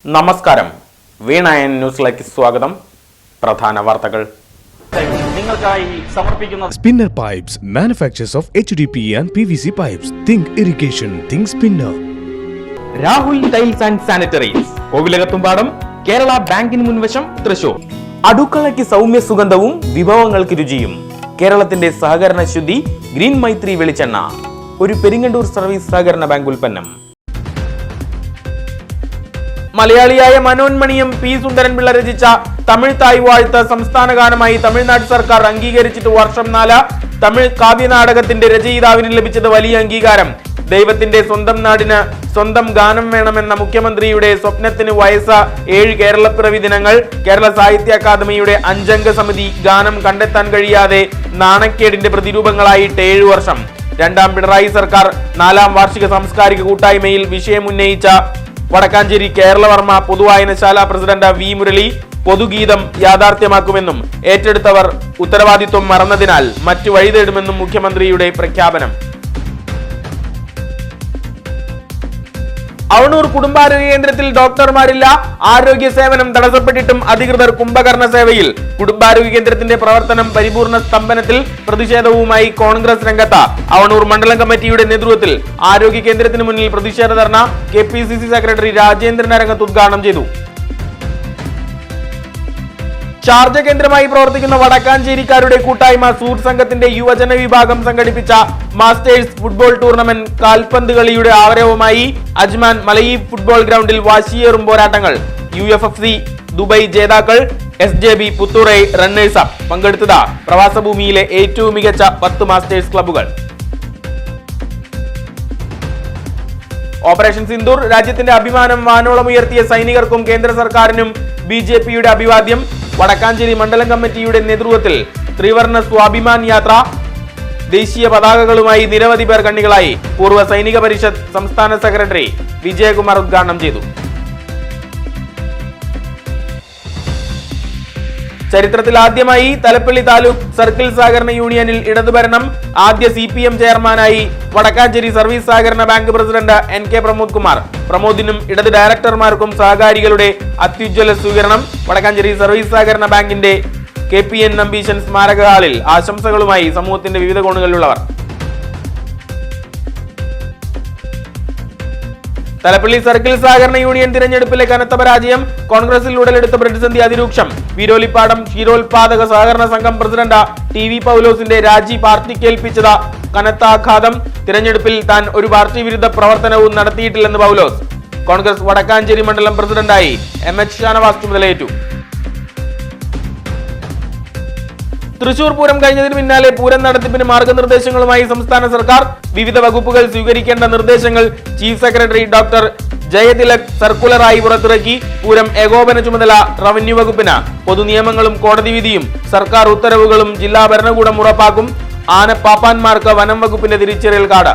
നമസ്കാരം, വീണയൻ ന്യൂസിലേക്ക് സ്വാഗതം. പ്രധാന വാർത്തകൾ നിങ്ങൾക്കായി സമർപ്പിക്കുന്നത് Spinner Pipes, manufacturers of HDPE and PVC pipes. Think irrigation, think Spinner. Rahul tiles and sanitaries, Kovilakathumpadam, Kerala ബാങ്കിന് മുൻവശം, തൃശൂർ. അടുക്കളയ്ക്ക് സൗമ്യ സുഗന്ധവും വിഭവങ്ങൾക്ക് രുചിയും. കേരളത്തിന്റെ സഹകരണ ശുദ്ധി ഗ്രീൻ മൈത്രി വെളിച്ചെണ്ണ, ഒരു പെരിങ്ങണ്ടൂർ സർവീസ് സഹകരണ ബാങ്ക് ഉൽപ്പന്നം. മലയാളിയായ മനോന്മണിയും പി സുന്ദരൻപിള്ള രചിച്ച തമിഴ് തായ് വാഴ്ത്ത് സംസ്ഥാന ഗാനമായി തമിഴ്നാട് സർക്കാർ അംഗീകരിച്ചിട്ട് വർഷം 4. തമിഴ് കാവ്യനാടകത്തിന്റെ രചയിതാവിന് ലഭിച്ചത് വലിയ അംഗീകാരം. ദൈവത്തിന്റെ സ്വന്തം നാടിന് സ്വന്തം ഗാനം വേണമെന്ന മുഖ്യമന്ത്രിയുടെ സ്വപ്നത്തിന് വയസ്സ് 7 കേരളപ്പിറവി ദിനങ്ങൾ. കേരള സാഹിത്യ അക്കാദമിയുടെ 5 അംഗ സമിതി ഗാനം കണ്ടെത്താൻ കഴിയാതെ നാണക്കേടിന്റെ പ്രതിരൂപങ്ങളായിട്ട് 7 വർഷം. 2ാം പിണറായി സർക്കാർ 4ാം വാർഷിക സാംസ്കാരിക കൂട്ടായ്മയിൽ വിഷയം ഉന്നയിച്ച വടക്കാഞ്ചേരി കേരളവർമ്മ പൊതുവായനശാല പ്രസിഡന്റ് വി മുരളി പൊതുഗീതം യാഥാർത്ഥ്യമാക്കുമെന്നും ഏറ്റെടുത്തവർ ഉത്തരവാദിത്വം മറന്നതിനാൽ മറ്റു വഴി തേടുമെന്നും മുഖ്യമന്ത്രിയുടെ പ്രഖ്യാപനം. അവണൂർ കുടുംബാരോഗ്യ കേന്ദ്രത്തിൽ ഡോക്ടർമാരില്ല. ആരോഗ്യ സേവനം തടസ്സപ്പെട്ടിട്ടും അധികൃതർ കുംഭകർണ സേവയിൽ. കുടുംബാരോഗ്യ കേന്ദ്രത്തിന്റെ പ്രവർത്തനം പരിപൂർണ സ്തംഭനത്തിൽ. പ്രതിഷേധവുമായി കോൺഗ്രസ് രംഗത്ത്. അവണൂർ മണ്ഡലം കമ്മിറ്റിയുടെ നേതൃത്വത്തിൽ ആരോഗ്യ കേന്ദ്രത്തിന് മുന്നിൽ പ്രതിഷേധ ധർണ. KPCC സെക്രട്ടറി രാജേന്ദ്രൻ അരങ്ങത്ത് ഉദ്ഘാടനം ചെയ്തു. ഷാർജ കേന്ദ്രമായി പ്രവർത്തിക്കുന്ന വടക്കാഞ്ചേരിക്കാരുടെ കൂട്ടായ്മ സൂർ സംഘത്തിന്റെ യുവജന വിഭാഗം സംഘടിപ്പിച്ച മാസ്റ്റേഴ്സ് ഫുട്ബോൾ ടൂർണമെന്റ് കാൽപന്ത് കളിയുടെ ആരവമായി അജ്മാൻ മലയീബ് ഫുട്ബോൾ ഗ്രൗണ്ടിൽ വാശിയേറും പോരാട്ടങ്ങൾ. UFFC ദുബായ് ജേതാക്കൾ SJB പുത്തൂറൈ റണ്ണേഴ്സ് അപ്പ്. പങ്കെടുത്തത് പ്രവാസഭൂമിയിലെ ഏറ്റവും മികച്ച 10 മാസ്റ്റേഴ്സ് ക്ലബ്ബുകൾ. ഓപ്പറേഷൻ സിന്ദൂർ രാജ്യത്തിന്റെ അഭിമാനം വാനോളം ഉയർത്തിയ സൈനികർക്കും കേന്ദ്ര സർക്കാരിനും BJPയുടെ അഭിവാദ്യം. വടക്കാഞ്ചേരി മണ്ഡലം കമ്മിറ്റിയുടെ നേതൃത്വത്തിൽ ത്രിവർണ്ണ സ്വാഭിമാൻ യാത്ര. ദേശീയ പതാകകളുമായി നിരവധി പേർ കണ്ണികളായി. പൂർവ്വ സൈനിക പരിഷത്ത് സംസ്ഥാന സെക്രട്ടറി വിജയകുമാർ ഉദ്ഘാടനം ചെയ്തു. ചരിത്രത്തിൽ ആദ്യമായി തലപ്പള്ളി താലൂക്ക് സർക്കിൾ സഹകരണ യൂണിയനിൽ ഇടതുഭരണം. ആദ്യ CPM ചെയർമാനായി വടക്കാഞ്ചേരി സർവീസ് സഹകരണ bank president NK Pramod Kumar. പ്രമോദിനും ഇടത് ഡയറക്ടർമാർക്കും സഹകാരികളുടെ അത്യുജ്വല സ്വീകരണം. വടക്കാഞ്ചേരി സർവീസ് സഹകരണ ബാങ്കിന്റെ KPN നമ്പീശൻ സ്മാരക ഹാളിൽ ആശംസകളുമായി സമൂഹത്തിന്റെ വിവിധ കോണുകളിലുള്ളവർ. തലപ്പള്ളി സർക്കിൾ സഹകരണ യൂണിയൻ തിരഞ്ഞെടുപ്പിലെ കനത്ത പരാജയം. കോൺഗ്രസിൽ ഉടലെടുത്ത പ്രതിസന്ധി അതിരൂക്ഷം. വീരോലിപ്പാടം ക്ഷീരോത്പാദക സഹകരണ സംഘം പ്രസിഡന്റ് TV പൗലോസിന്റെ രാജി പാർട്ടിക്കേൽപ്പിച്ചത് കനത്ത ആഘാതം. തിരഞ്ഞെടുപ്പിൽ താൻ ഒരു പാർട്ടി വിരുദ്ധ പ്രവർത്തനവും നടത്തിയിട്ടില്ലെന്ന് പൗലോസ്. കോൺഗ്രസ് വടക്കാഞ്ചേരി മണ്ഡലം പ്രസിഡന്റായി MH ഷാനവാസ് ചുമതലയേറ്റു. തൃശൂർ പൂരം കഴിഞ്ഞതിന് പിന്നാലെ പൂരം നടത്തിപ്പിന് മാർഗനിർദ്ദേശങ്ങളുമായി സംസ്ഥാന സർക്കാർ. വിവിധ വകുപ്പുകൾ സ്വീകരിക്കേണ്ട നിർദ്ദേശങ്ങൾ ചീഫ് സെക്രട്ടറി ഡോക്ടർ ജയതിലക് സർക്കുലറായി പുറത്തിറക്കി. പൂരം ഏകോപന ചുമതല റവന്യൂ വകുപ്പിന്. പൊതുനിയമങ്ങളും കോടതി വിധിയും സർക്കാർ ഉത്തരവുകളും ജില്ലാ ഭരണകൂടം ഉറപ്പാക്കും. ആനപ്പാപ്പാന്മാർക്ക് വനം വകുപ്പിന്റെ തിരിച്ചറിയൽ കാർഡ്.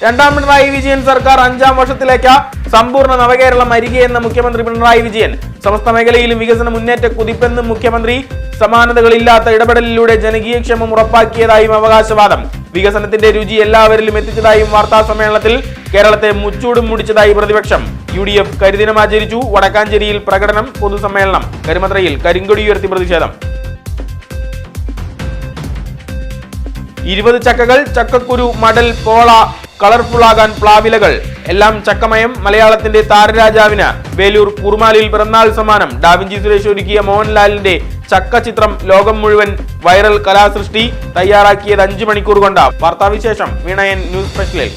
2ാം പിണറായി വിജയൻ സർക്കാർ 5ാം വർഷത്തിലേക്ക്. സമ്പൂർണ്ണ നവകേരളം അരികെയെന്ന മുഖ്യമന്ത്രി പിണറായി വിജയൻ. സമസ്ത മേഖലയിലും വികസന മുന്നേറ്റ കുതിപ്പെന്നും മുഖ്യമന്ത്രി. സമാനതകളില്ലാത്ത ഇടപെടലിലൂടെ ജനകീയക്ഷേമം ഉറപ്പാക്കിയതായും അവകാശവാദം. വികസനത്തിന്റെ രുചി എല്ലാവരിലും എത്തിച്ചതായും വാർത്താ സമ്മേളനത്തിൽ. കേരളത്തെ മുച്ചൂടും മുടിച്ചതായി പ്രതിപക്ഷം. UDF കരിദിനം ആചരിച്ചു. വടക്കാഞ്ചേരിയിൽ പ്രകടനം, പൊതുസമ്മേളനം. കരിമത്രയിൽ കരിങ്കൊടി ഉയർത്തി പ്രതിഷേധം. 20 ചക്കകൾ, ചക്കക്കുരു, മടൽ, പോള, കളർഫുൾ ആകാൻ പ്ലാവിലകൾ, എല്ലാം ചക്കമയം. മലയാളത്തിന്റെ താരരാജാവിന് വേലൂർ കുറുമാലിൽ പിറന്നാൾ സമ്മാനം. ഡാവിഞ്ചി സുരേഷ് ഒരുക്കിയ മോഹൻലാലിന്റെ ചക്ക ചിത്രം ലോകം മുഴുവൻ വൈറൽ കലാസൃഷ്ടി. തയ്യാറാക്കിയത് 5 മണിക്കൂർ കൊണ്ട്. വാർത്താവിശേഷം വീണയൻ ന്യൂസ് സ്പെഷ്യലിൽ.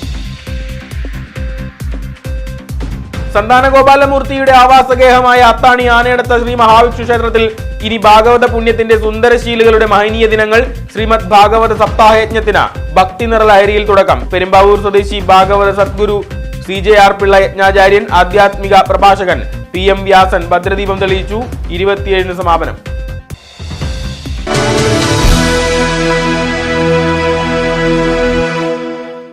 സന്താന ഗോപാലമൂർത്തിയുടെ ആവാസഗേഹമായ അത്താണി ആനയടത്ത ശ്രീ മഹാവിഷ്ണു ക്ഷേത്രത്തിൽ ഇനി ഭാഗവത പുണ്യത്തിന്റെ സുന്ദരശീലുകളുടെ മഹനീയ ദിനങ്ങൾ. ശ്രീമദ് ഭാഗവത സപ്താഹയജ്ഞത്തിന് ഭക്തി നിറ ലഹരിയിൽ തുടക്കം. പെരുമ്പാവൂർ സ്വദേശി ഭാഗവത സദ്ഗുരു CJR പിള്ള യജ്ഞാചാര്യൻ, ആധ്യാത്മിക പ്രഭാഷകൻ PM വ്യാസൻ ഭദ്രദീപം തെളിയിച്ചു. 27 സമാപനം.